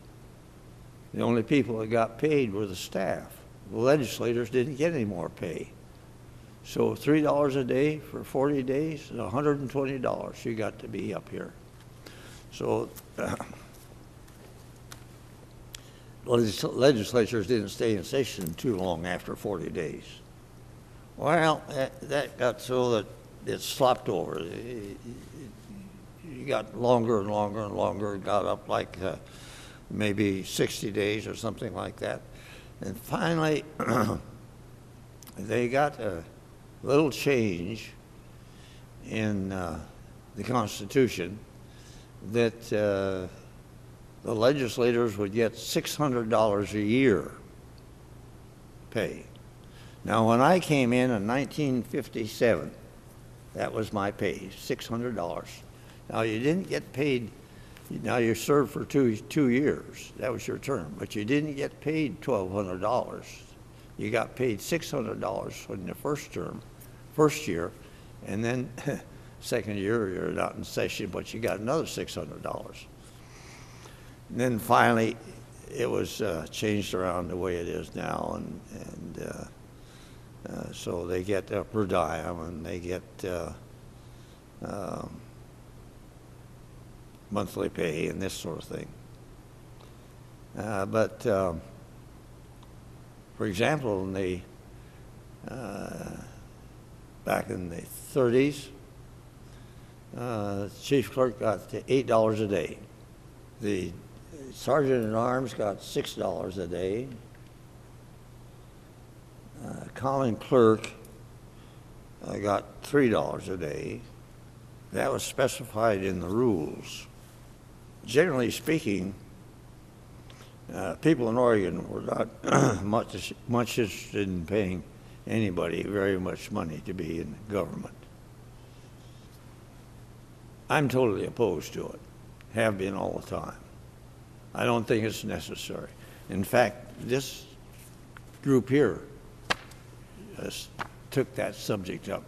The only people that got paid were the staff. The legislators didn't get any more pay. So $3 a day for 40 days is $120 you got to be up here. So legislatures didn't stay in session too long after 40 days. Well, that got so that it slopped over. It got longer and longer and longer. It got up like maybe 60 days or something like that. And finally, they got a little change in the Constitution that the legislators would get $600 a year pay. Now, when I came in 1957, that was my pay, $600. Now, you didn't get paid. Now, you served for two years. That was your term. But you didn't get paid $1,200. You got paid $600 in the first year, and then second year you're not in session, but you got another $600. And then finally, it was changed around the way it is now, and so they get per diem, and they get monthly pay and this sort of thing. But for example, back in the 30s, chief clerk got $8 a day. The sergeant at arms got $6 a day. Common clerk got $3 a day. That was specified in the rules. Generally speaking, people in Oregon were not much interested in paying anybody very much money to be in government. I'm totally opposed to it, have been all the time. I don't think it's necessary. In fact, this group here took that subject up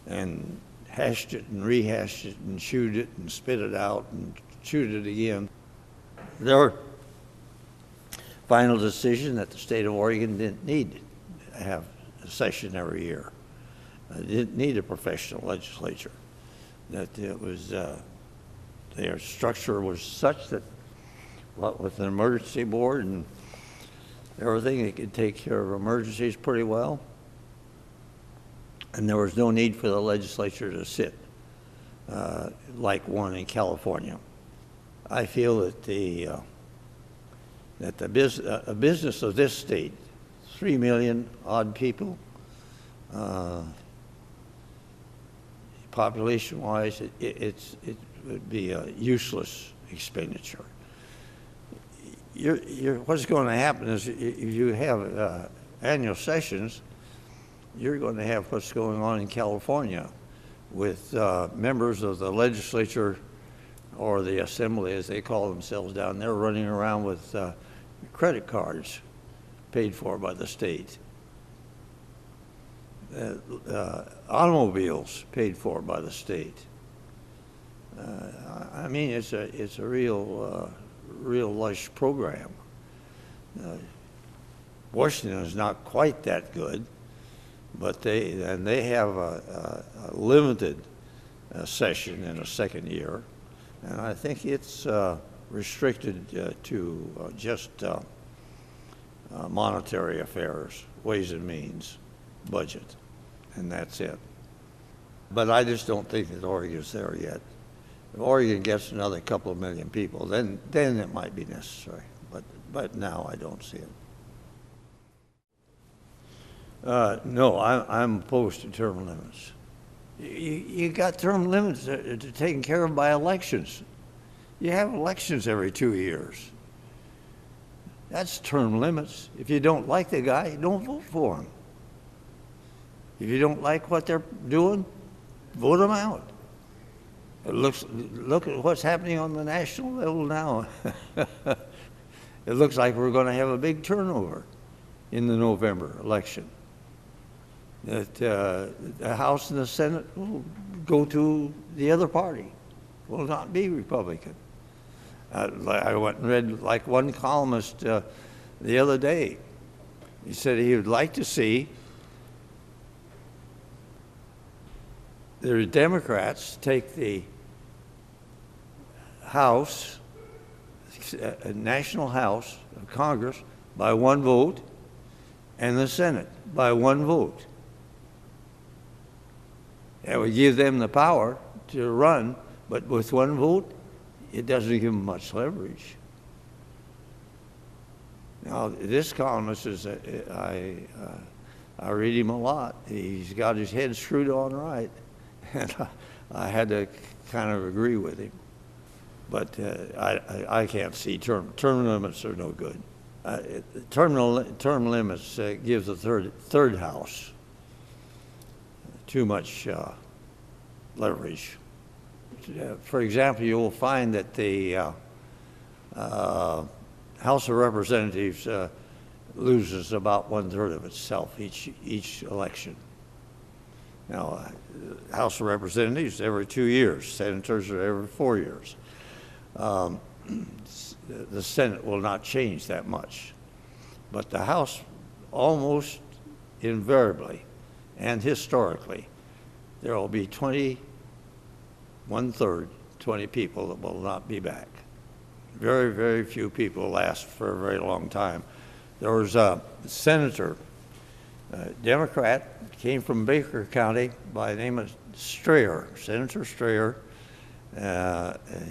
and hashed it and rehashed it and chewed it and spit it out and chewed it again. Their final decision that the state of Oregon didn't need to have a session every year. It didn't need a professional legislature. That it was, their structure was such that with an emergency board and everything, they could take care of emergencies pretty well. And there was no need for the legislature to sit like one in California. I feel that a business of this state, 3 million odd people, population-wise, it would be a useless expenditure. What's going to happen is if you have annual sessions, you're going to have what's going on in California with members of the legislature or the assembly, as they call themselves down there, running around with credit cards paid for by the state. Automobiles paid for by the state. I mean, it's a real lush program. Washington is not quite that good, but they have a limited session in a second year, and I think it's restricted to just monetary affairs, ways and means, budget, and that's it. But I just don't think that Oregon's there yet. If Oregon gets another couple of million people, then it might be necessary. But now I don't see it. No, I'm opposed to term limits. You got term limits taken care of by elections. You have elections every 2 years. That's term limits. If you don't like the guy, don't vote for him. If you don't like what they're doing, vote them out. Look at what's happening on the national level now. It looks like we're going to have a big turnover in the November election. That the House and the Senate will go to the other party, will not be Republican. I went and read like one columnist the other day. He said he would like to see the Democrats take the House, National House of Congress by one vote and the Senate by one vote. That would give them the power to run, but with one vote, it doesn't give them much leverage. Now, this columnist is, I read him a lot. He's got his head screwed on right, and I had to kind of agree with him. But I can't see term limits are no good. Term limits gives the third house too much leverage. For example, you will find that the House of Representatives loses about 1/3 of itself each election. Now, House of Representatives every 2 years, senators are every 4 years. The Senate will not change that much, but the House almost invariably and historically, there will be 20 people that will not be back. Very, very few people last for a very long time. There was a senator, Democrat, came from Baker County by the name of Strayer, Senator Strayer.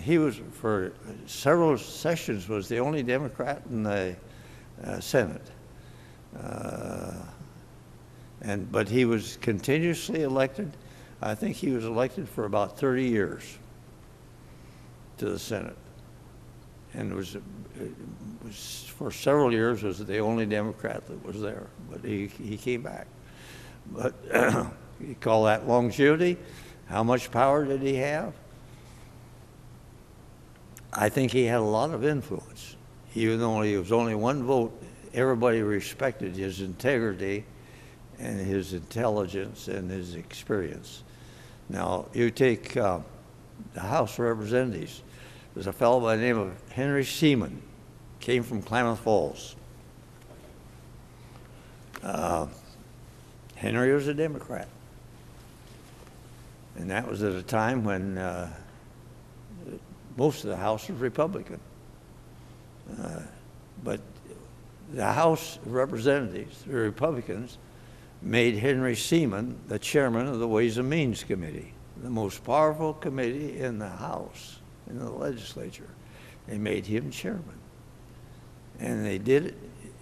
He was, for several sessions, was the only Democrat in the Senate. But he was continuously elected. I think he was elected for about 30 years to the Senate, and was for several years was the only Democrat that was there. But he came back. But you call that longevity? How much power did he have? I think he had a lot of influence. Even though he was only one vote, everybody respected his integrity and his intelligence and his experience. Now, you take the House of Representatives. There's a fellow by the name of Henry Seaman, came from Klamath Falls. Henry was a Democrat. And that was at a time when most of the House was Republican. But the House of Representatives, the Republicans, made Henry Seaman the chairman of the Ways and Means Committee, the most powerful committee in the House, in the legislature. They made him chairman. And they did it,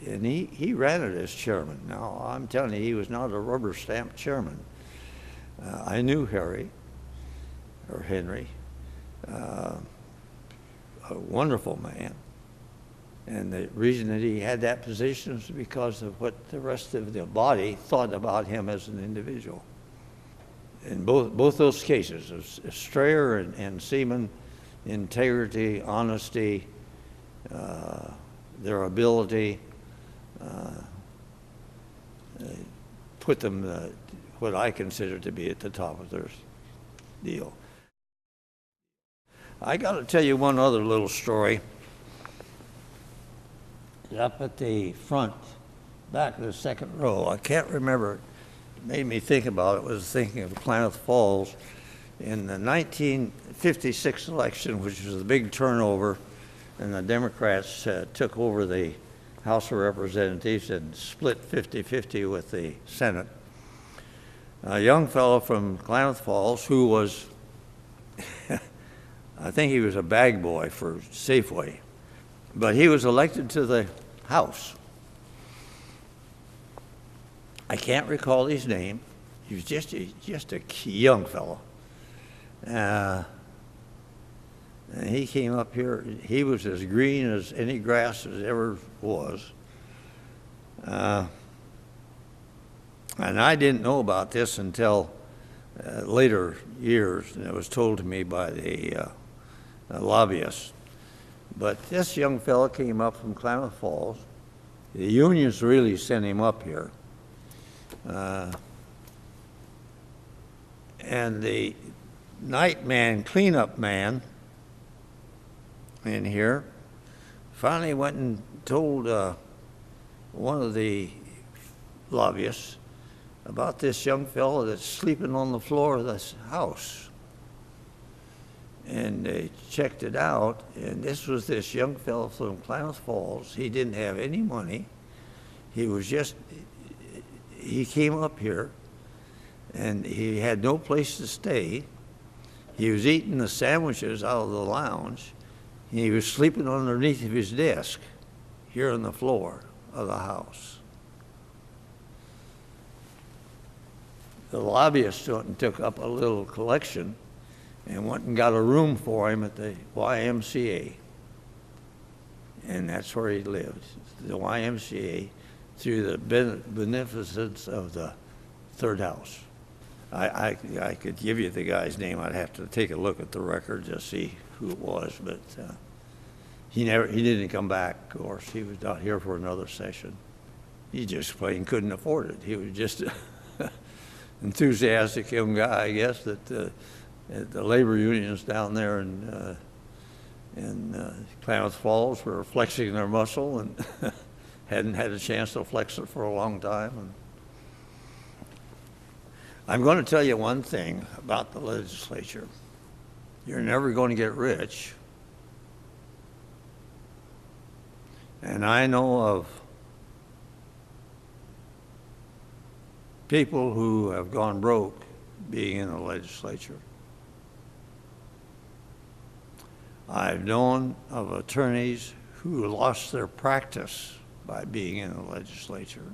and he ran it as chairman. Now, I'm telling you, he was not a rubber stamp chairman. I knew Harry, or Henry, a wonderful man. And the reason that he had that position is because of what the rest of the body thought about him as an individual. In both those cases, Strayer and Seaman, integrity, honesty, their ability, put them what I consider to be at the top of their deal. I got to tell you one other little story. Up at the front, back of the second row, I can't remember, it made me think about it, was thinking of Klamath Falls. In the 1956 election, which was a big turnover, and the Democrats took over the House of Representatives and split 50-50 with the Senate. A young fellow from Klamath Falls who was, I think he was a bag boy for Safeway, but he was elected to the House. I can't recall his name. He was just a young fellow. And he came up here. He was as green as any grass as ever was. And I didn't know about this until later years, and it was told to me by the lobbyists. But this young fellow came up from Klamath Falls. The unions really sent him up here. And the night man, cleanup man in here, finally went and told one of the lobbyists about this young fellow that's sleeping on the floor of this house. And they checked it out, and this was this young fellow from Klamath Falls. He didn't have any money. He came up here, and he had no place to stay. He was eating the sandwiches out of the lounge. He was sleeping underneath of his desk here on the floor of the house. The lobbyists went and took up a little collection and went and got a room for him at the YMCA. And that's where he lived, the YMCA, through the beneficence of the Third House. I could give you the guy's name. I'd have to take a look at the record to see who it was, but he didn't come back, of course. He was not here for another session. He just plain couldn't afford it. He was just an enthusiastic young guy, I guess, that the labor unions down there in Klamath Falls were flexing their muscle and hadn't had a chance to flex it for a long time. And I'm going to tell you one thing about the legislature. You're never going to get rich. And I know of people who have gone broke being in the legislature. I've known of attorneys who lost their practice by being in the legislature.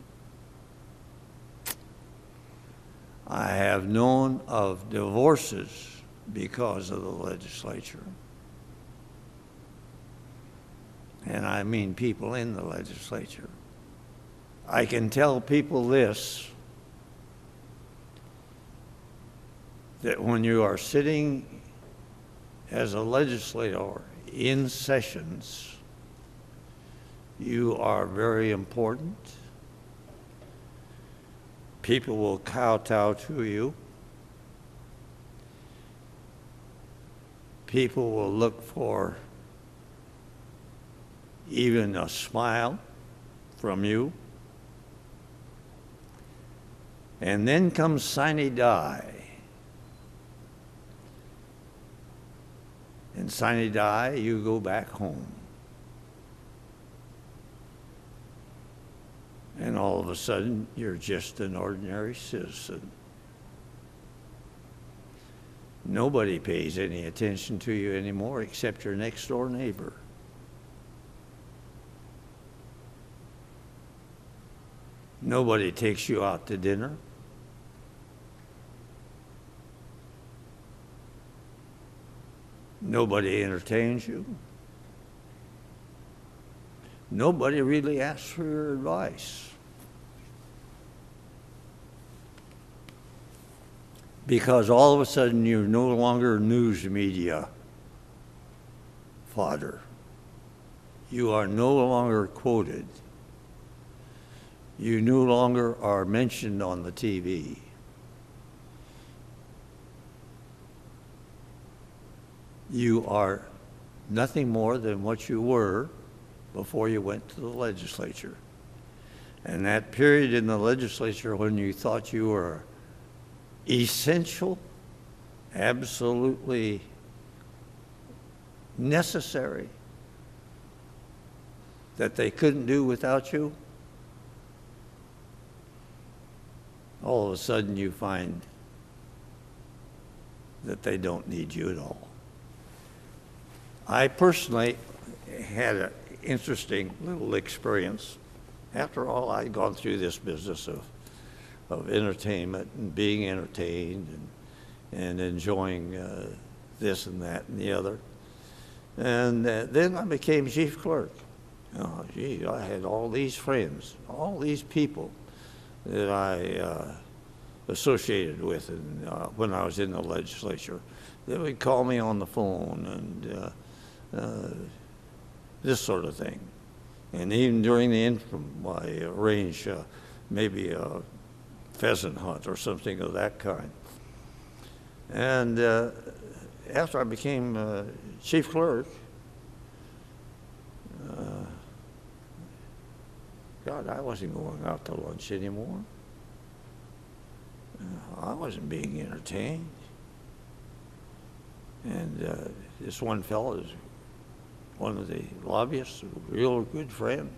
I have known of divorces because of the legislature. And I mean people in the legislature. I can tell people this, that when you are sitting as a legislator in sessions, you are very important. People will kowtow to you. People will look for even a smile from you. And then comes sine die. And sine die, you go back home. And all of a sudden, you're just an ordinary citizen. Nobody pays any attention to you anymore except your next door neighbor. Nobody takes you out to dinner. Nobody entertains you. Nobody really asks for your advice. Because all of a sudden you're no longer news media fodder. You are no longer quoted. You no longer are mentioned on the TV. You are nothing more than what you were before you went to the legislature. And that period in the legislature when you thought you were essential, absolutely necessary, that they couldn't do without you, all of a sudden you find that they don't need you at all. I personally had an interesting little experience. After all, I'd gone through this business of entertainment and being entertained and enjoying this and that and the other. And then I became chief clerk. Oh, gee, I had all these friends, all these people that I associated with when I was in the legislature. They would call me on the phone and this sort of thing. And even during the interim, I arranged maybe a pheasant hunt or something of that kind. And after I became chief clerk, God, I wasn't going out to lunch anymore. I wasn't being entertained. And this one fellow is one of the lobbyists, a real good friend.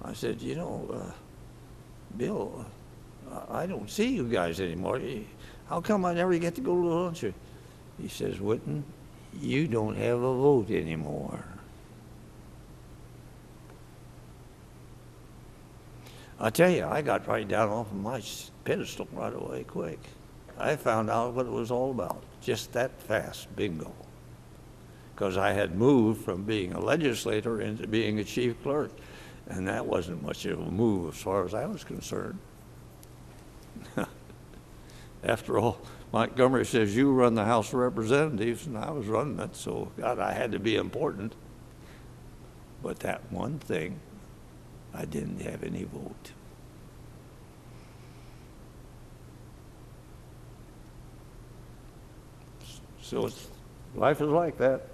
I said, you know, Bill, I don't see you guys anymore. How come I never get to go to lunch? He says, Winton, you don't have a vote anymore. I tell you, I got right down off of my pedestal right away, quick. I found out what it was all about, just that fast, bingo. Because I had moved from being a legislator into being a chief clerk, and that wasn't much of a move as far as I was concerned. After all, Montgomery says, you run the House of Representatives, and I was running it, so God, I had to be important. But that one thing, I didn't have any vote. So life is like that.